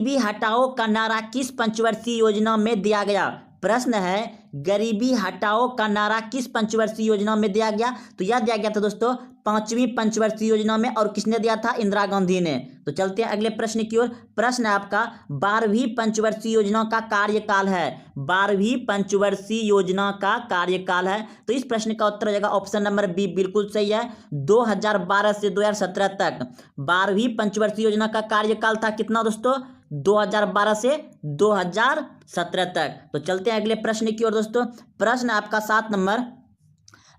गरीबी हटाओ का नारा किस पंचवर्षीय योजना में दिया गया? प्रश्न है गरीबी हटाओ का नारा किस पंचवर्षीय योजना में दिया गया? तो यह दिया गया था दोस्तों 5वीं पंचवर्षीय योजना में। और किसने दिया था? इंदिरा गांधी ने। तो चलते हैं अगले प्रश्न की ओर। प्रश्न है आपका 12वीं पंचवर्षीय योजना का कार्यकाल है। 12वीं पंचवर्षीय योजना का कार्यकाल है। तो इस प्रश्न का उत्तर हो जाएगा ऑप्शन नंबर बी, बिल्कुल सही है, 2012 से 2017 तक। 12वीं पंचवर्षीय योजना का कार्यकाल था कितना दोस्तों? 2012 से 2017 तक। तो चलते हैं अगले प्रश्न की ओर दोस्तों। प्रश्न आपका 7 नंबर,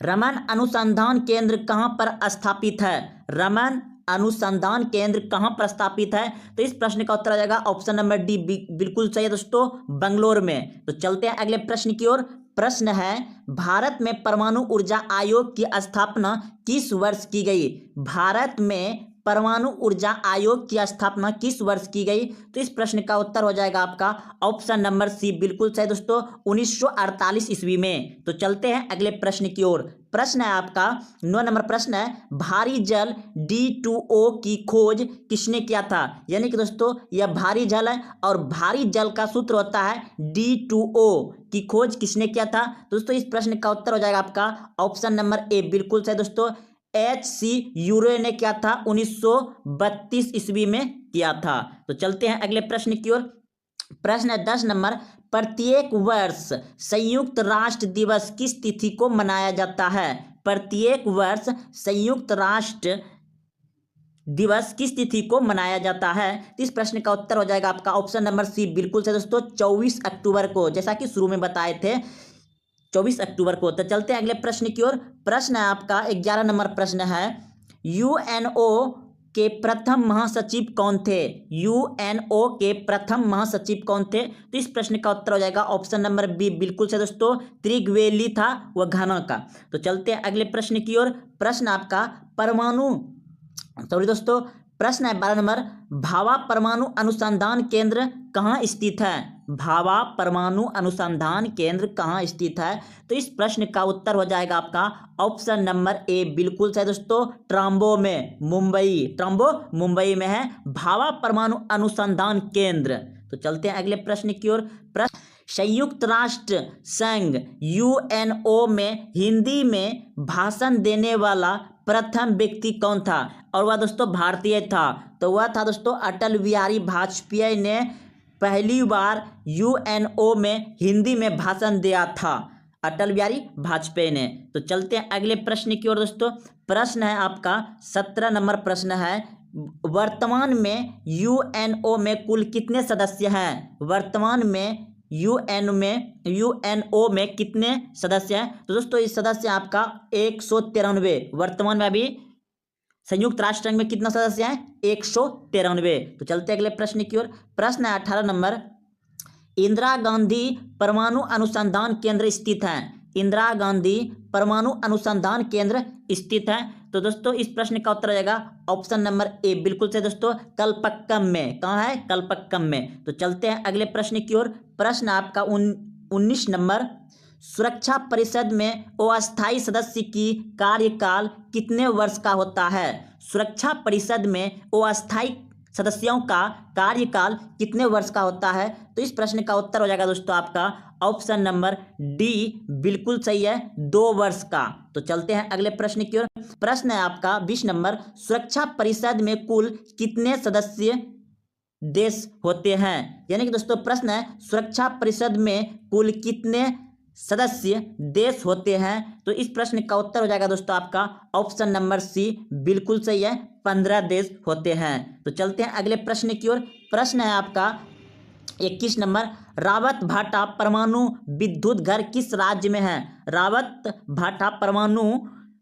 रमन अनुसंधान केंद्र कहां पर स्थापित है? रमन अनुसंधान केंद्र कहां पर स्थापित है? तो इस प्रश्न का उत्तर आ जाएगा ऑप्शन नंबर डी, बिल्कुल सही है दोस्तों, बंगलोर में। तो चलते हैं अगले प्रश्न की ओर। प्रश्न है भारत में परमाणु ऊर्जा आयोग की स्थापना किस वर्ष की गई? भारत में परमाणु ऊर्जा आयोग की स्थापना किस वर्ष की गई? तो इस प्रश्न का उत्तर हो जाएगा आपका ऑप्शन नंबर सी, बिल्कुल सही दोस्तों, 1948 ईस्वी में। तो चलते हैं अगले प्रश्न की ओर। प्रश्न है आपका 9 नंबर प्रश्न है, भारी जल D2O की खोज किसने किया था? यानी कि दोस्तों यह भारी जल है और भारी जल का सूत्र होता है D2O की खोज किसने किया था? दोस्तों इस प्रश्न का उत्तर हो जाएगा आपका ऑप्शन नंबर ए, बिल्कुल सही दोस्तों, H.C. यूरे ने क्या था? 1932 ईस्वी में किया था। तो चलते हैं अगले प्रश्न की ओर। प्रश्न है 10 नंबर, प्रत्येक वर्ष संयुक्त राष्ट्र दिवस किस तिथि को मनाया जाता है? प्रत्येक वर्ष संयुक्त राष्ट्र दिवस किस तिथि को मनाया जाता है? तो इस प्रश्न का उत्तर हो जाएगा आपका ऑप्शन नंबर सी, बिल्कुल से दोस्तों, 24 अक्टूबर को, जैसा कि शुरू में बताए थे 24 अक्टूबर को। तो चलते हैं अगले प्रश्न की ओर। प्रश्न है आपका 11 नंबर प्रश्न है, यूएनओ के प्रथम महासचिव कौन थे? यूएनओ के प्रथम महासचिव कौन थे? तो इस प्रश्न का उत्तर हो जाएगा ऑप्शन नंबर बी, बिल्कुल से दोस्तों, त्रिगवेली था वह घाना का। तो चलते हैं अगले प्रश्न की ओर। प्रश्न आपका प्रश्न है 12 नंबर, भाभा परमाणु अनुसंधान केंद्र कहाँ स्थित है? भाभा परमाणु अनुसंधान केंद्र कहाँ स्थित है? तो इस प्रश्न का उत्तर हो जाएगा आपका ऑप्शन नंबर ए, बिल्कुल सही दोस्तों, ट्राम्बो में, मुंबई में है भाभा परमाणु अनुसंधान केंद्र। तो चलते हैं अगले प्रश्न की ओर। संयुक्त राष्ट्र संघ यूएनओ में हिंदी में भाषण देने वाला प्रथम व्यक्ति कौन था? और वह दोस्तों भारतीय था। तो वह था दोस्तों अटल बिहारी वाजपेयी ने पहली बार यूएनओ में हिंदी में भाषण दिया था, अटल बिहारी वाजपेयी ने। तो चलते हैं अगले प्रश्न की ओर दोस्तों। प्रश्न है आपका 17 नंबर प्रश्न है, वर्तमान में यूएनओ में कुल कितने सदस्य हैं? वर्तमान में यूएनओ में कितने सदस्य हैं? तो दोस्तों इस सदस्य आपका 193। वर्तमान में अभी संयुक्त राष्ट्र संघ में कितना सदस्य हैं? 193। तो चलते अगले प्रश्न की ओर। प्रश्न है 18 नंबर, इंदिरा गांधी परमाणु अनुसंधान केंद्र स्थित है। इंदिरा गांधी परमाणु अनुसंधान केंद्र स्थित है। तो दोस्तों इस प्रश्न का उत्तर हो जाएगा ऑप्शन नंबर ए, बिल्कुल से दोस्तों, कलपक्कम में। कहाँ है? कलपक्कम में। तो चलते हैं अगले प्रश्न की ओर। प्रश्न आपका 19 नंबर, सुरक्षा परिषद में अस्थायी सदस्य की कार्यकाल कितने वर्ष का होता है? सुरक्षा परिषद में अस्थायी सदस्यों का कार्यकाल कितने वर्ष का होता है? तो इस प्रश्न का उत्तर हो जाएगा दोस्तों आपका ऑप्शन नंबर डी, बिल्कुल सही है, 2 वर्ष का। तो चलते हैं अगले प्रश्न की ओर। प्रश्न है आपका 20 नंबर, सुरक्षा परिषद में कुल कितने सदस्य देश होते हैं? यानी कि दोस्तों प्रश्न है सुरक्षा परिषद में कुल कितने सदस्य देश होते हैं? तो इस प्रश्न का उत्तर हो जाएगा दोस्तों आपका ऑप्शन नंबर सी, बिल्कुल सही है, 15 देश होते हैं। तो चलते हैं अगले प्रश्न की ओर। प्रश्न है आपका 21 नंबर, रावत भाटा परमाणु विद्युत घर किस राज्य में है? रावत भाटा परमाणु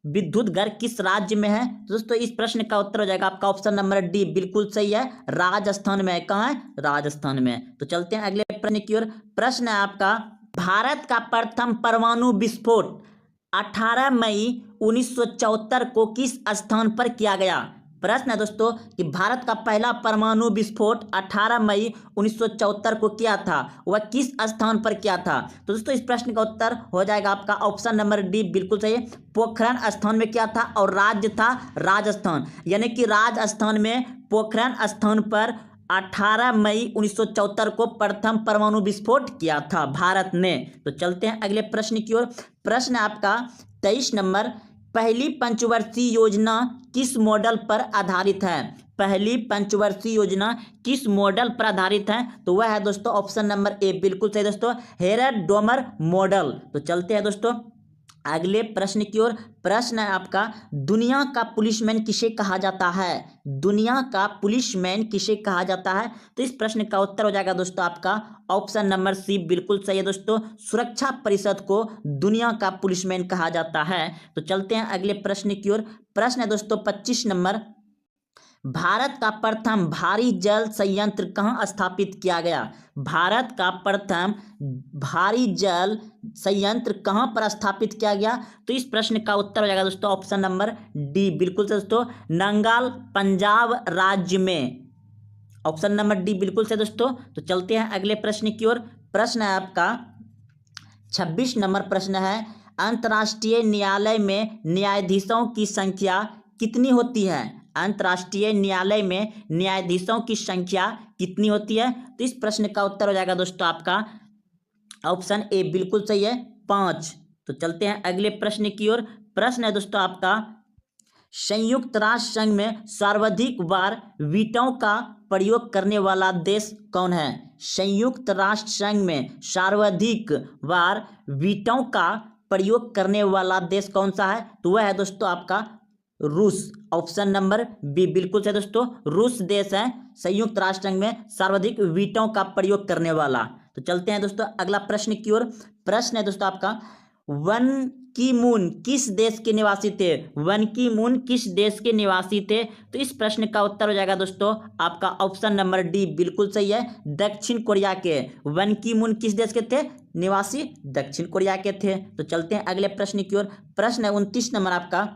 विद्युत घर किस राज्य में है? तो दोस्तों इस प्रश्न का उत्तर हो जाएगा आपका ऑप्शन नंबर डी, बिल्कुल सही है, राजस्थान में है। कहाँ है? राजस्थान में। तो चलते हैं अगले प्रश्न की ओर। प्रश्न है आपका, भारत का प्रथम परमाणु विस्फोट 18 मई 1974 को किस स्थान पर किया गया? प्रश्न है दोस्तों कि भारत का पहला परमाणु विस्फोट 18 मई 1974 को किया था, वह किस स्थान पर किया था? तो दोस्तों इस प्रश्न का उत्तर हो जाएगा आपका ऑप्शन नंबर डी, बिल्कुल सही, पोखरण स्थान में किया था और राज्य था राजस्थान। यानी कि राजस्थान में पोखरण स्थान पर 18 मई 1974 को प्रथम परमाणु विस्फोट किया था भारत ने। तो चलते हैं अगले प्रश्न की ओर। प्रश्न आपका 23 नंबर, पहली पंचवर्षीय योजना किस मॉडल पर आधारित है? पहली पंचवर्षीय योजना किस मॉडल पर आधारित है? तो वह है दोस्तों ऑप्शन नंबर ए, बिल्कुल सही दोस्तों, हेरर-डोमर मॉडल। तो चलते हैं दोस्तों अगले प्रश्न की ओर। प्रश्न है आपका, दुनिया का पुलिसमैन किसे कहा जाता है? दुनिया का पुलिसमैन किसे कहा जाता है? तो इस प्रश्न का उत्तर हो जाएगा दोस्तों आपका ऑप्शन नंबर सी, बिल्कुल सही है दोस्तों, सुरक्षा परिषद को दुनिया का पुलिसमैन कहा जाता है। तो चलते हैं अगले प्रश्न की ओर। प्रश्न है दोस्तों 25 नंबर, भारत का प्रथम भारी जल संयंत्र कहाँ स्थापित किया गया? भारत का प्रथम भारी जल संयंत्र कहाँ पर स्थापित किया गया? तो इस प्रश्न का उत्तर हो जाएगा दोस्तों ऑप्शन नंबर डी, बिल्कुल से दोस्तों, नंगाल पंजाब राज्य में। ऑप्शन नंबर डी बिल्कुल से दोस्तों। तो चलते हैं अगले प्रश्न की ओर। प्रश्न है आपका 26 नंबर प्रश्न है, अंतर्राष्ट्रीय न्यायालय में न्यायाधीशों की संख्या कितनी होती है? अंतर्राष्ट्रीय न्यायालय में न्यायाधीशों की संख्या कितनी होती है? तो इस प्रश्न का उत्तर हो जाएगा दोस्तों आपका ऑप्शन ए, बिल्कुल सही है, 5। तो चलते हैं अगले प्रश्न की ओर। प्रश्न है दोस्तों आपका, संयुक्त राष्ट्र संघ में सर्वाधिक बार वीटो का प्रयोग करने वाला देश कौन है? संयुक्त राष्ट्र संघ में सर्वाधिक बार वीटो का प्रयोग करने वाला देश कौन सा है? तो वह है दोस्तों आपका रूस। ऑप्शन नंबर बी, बिल्कुल से दोस्तों, रूस देश है संयुक्त राष्ट्र संघ में सर्वाधिक वीटो का प्रयोग करने वाला। तो चलते हैं दोस्तों अगला प्रश्न की ओर। प्रश्न है दोस्तों आपका, वन की मून किस देश के निवासी थे? वन की मून किस देश के निवासी थे? तो इस प्रश्न का उत्तर हो जाएगा दोस्तों आपका ऑप्शन नंबर डी, बिल्कुल सही है, दक्षिण कोरिया के। वन की मून किस देश के थे? निवासी दक्षिण कोरिया के थे। तो चलते हैं अगले प्रश्न की ओर। प्रश्न है 29 नंबर आपका,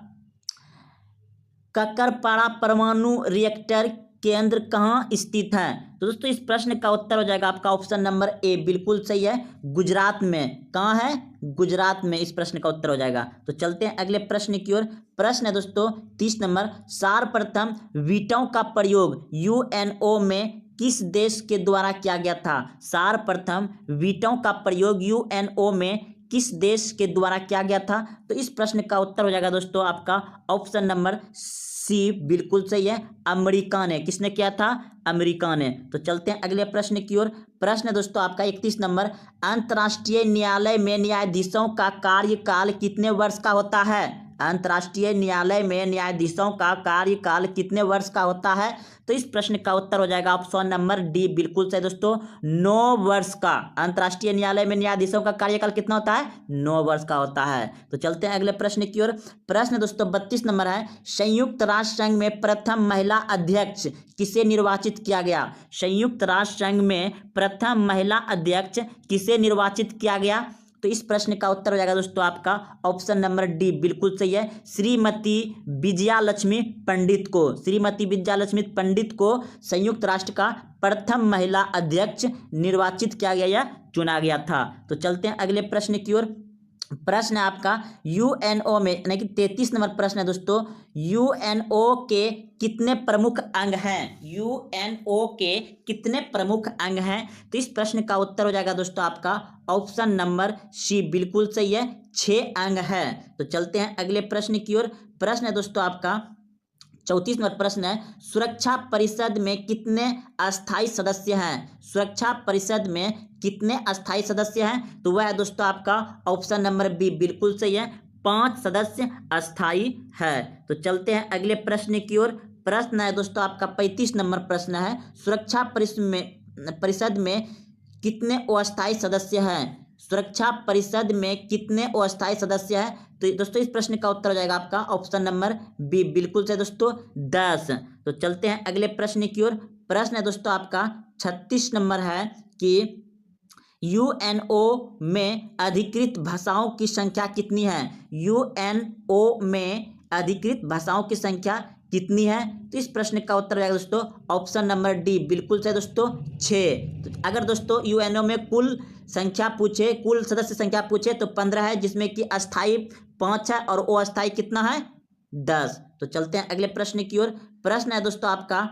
कक्करपाड़ा परमाणु रिएक्टर केंद्र कहाँ स्थित है? तो दोस्तों इस प्रश्न का उत्तर हो जाएगा आपका ऑप्शन नंबर ए, बिल्कुल सही है, गुजरात में। कहाँ है? गुजरात में इस प्रश्न का उत्तर हो जाएगा। तो चलते हैं अगले प्रश्न की ओर। प्रश्न है दोस्तों 30 नंबर, सर्वप्रथम वीटो का प्रयोग यूएनओ में किस देश के द्वारा किया गया था? सर्वप्रथम वीटो का प्रयोग यूएनओ में किस देश के द्वारा किया गया था? तो इस प्रश्न का उत्तर हो जाएगा दोस्तों आपका ऑप्शन नंबर सी, बिल्कुल सही है, अमेरिका ने। किसने किया था? अमेरिका ने। तो चलते हैं अगले प्रश्न की ओर। प्रश्न है दोस्तों आपका 31 नंबर, अंतर्राष्ट्रीय न्यायालय में न्यायाधीशों का कार्यकाल कितने वर्ष का होता है? अंतर्राष्ट्रीय न्यायालय में न्यायाधीशों का कार्यकाल कितने वर्ष का होता है? तो इस प्रश्न का उत्तर हो जाएगा ऑप्शन नंबर डी, बिल्कुल सही दोस्तों, 9 वर्ष का। अंतर्राष्ट्रीय न्यायालय में न्यायाधीशों का कार्यकाल कितना होता है? 9 वर्ष का होता है। तो चलते हैं अगले प्रश्न की ओर। प्रश्न दोस्तों 32 नंबर है, संयुक्त राष्ट्र संघ में प्रथम महिला अध्यक्ष किसे निर्वाचित किया गया? संयुक्त राष्ट्र संघ में प्रथम महिला अध्यक्ष किसे निर्वाचित किया गया? तो इस प्रश्न का उत्तर हो जाएगा दोस्तों आपका ऑप्शन नंबर डी, बिल्कुल सही है, श्रीमती विजयालक्ष्मी पंडित को। श्रीमती विजयालक्ष्मी पंडित को संयुक्त राष्ट्र का प्रथम महिला अध्यक्ष निर्वाचित किया गया या चुना गया था। तो चलते हैं अगले प्रश्न की ओर। प्रश्न है आपका, यूएनओ में, यानी कि 33 नंबर प्रश्न है दोस्तों, यूएनओ के कितने प्रमुख अंग हैं? यूएनओ के कितने प्रमुख अंग हैं? तो इस प्रश्न का उत्तर हो जाएगा दोस्तों आपका ऑप्शन नंबर सी, बिल्कुल सही है, 6 अंग है। तो चलते हैं अगले प्रश्न की ओर। प्रश्न है दोस्तों आपका 34 नंबर प्रश्न है, सुरक्षा परिषद में कितने अस्थायी सदस्य हैं? सुरक्षा परिषद में कितने अस्थायी सदस्य हैं? तो वह है दोस्तों आपका ऑप्शन नंबर बी, बिल्कुल सही है, 5 सदस्य अस्थायी है। तो चलते हैं अगले प्रश्न की ओर। प्रश्न है दोस्तों आपका 35 नंबर प्रश्न है, सुरक्षा परिषद में कितने अस्थायी सदस्य हैं? सुरक्षा परिषद में कितने अस्थायी सदस्य हैं? तो दोस्तों इस प्रश्न का उत्तर हो जाएगा आपका ऑप्शन नंबर बी, बिल्कुल से दोस्तों 10। तो चलते हैं अगले प्रश्न की ओर। प्रश्न है दोस्तों आपका 36 नंबर है कि यूएनओ में अधिकृत भाषाओं की संख्या कितनी है? यूएनओ में अधिकृत भाषाओं की संख्या कितनी है? तो इस प्रश्न का उत्तर हो जाएगा दोस्तों ऑप्शन नंबर डी, बिल्कुल से दोस्तों 6। तो अगर दोस्तों यूएनओ में कुल संख्या पूछे, कुल सदस्य संख्या पूछे तो 15 है, जिसमें कि अस्थायी 5 है और अस्थायी कितना है? 10। तो चलते हैं अगले प्रश्न की ओर। प्रश्न है दोस्तों आपका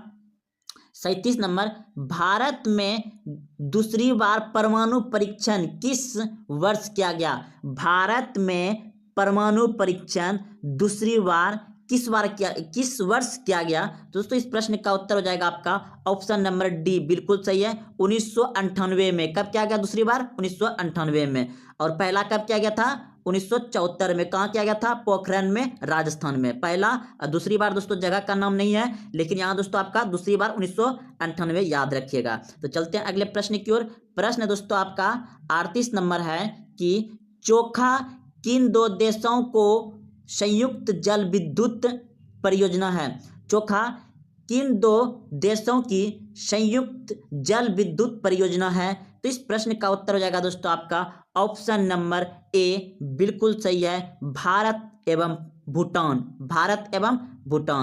37 नंबर, भारत में दूसरी बार परमाणु परीक्षण किस वर्ष किया गया? भारत में परमाणु परीक्षण दूसरी बार किस वर्ष किया गया? तो दोस्तों इस प्रश्न का उत्तर हो जाएगा आपका ऑप्शन नंबर डी, बिल्कुल सही है, 1998 में। कब किया गया दूसरी बार? 1998 में। और पहला कब किया गया था? 1974 में। कहाँ किया गया था? पोखरण में, राजस्थान में। पहला, दूसरी बार दोस्तों जगह का नाम नहीं है, लेकिन यहाँ दोस्तों आपका दूसरी बार 1998 याद रखिएगा। तो चलते हैं अगले प्रश्न की ओर। प्रश्न दोस्तों आपका 38 नंबर है कि चोखा किन दो देशों को संयुक्त जल विद्युत परियोजना है? चोखा किन दो देशों की संयुक्त जल विद्युत परियोजना है? तो इस प्रश्न का उत्तर हो जाएगा दोस्तों आपका ऑप्शन नंबर ए, बिल्कुल सही है, भारत एवं भूटान। भारत एवं भूटान।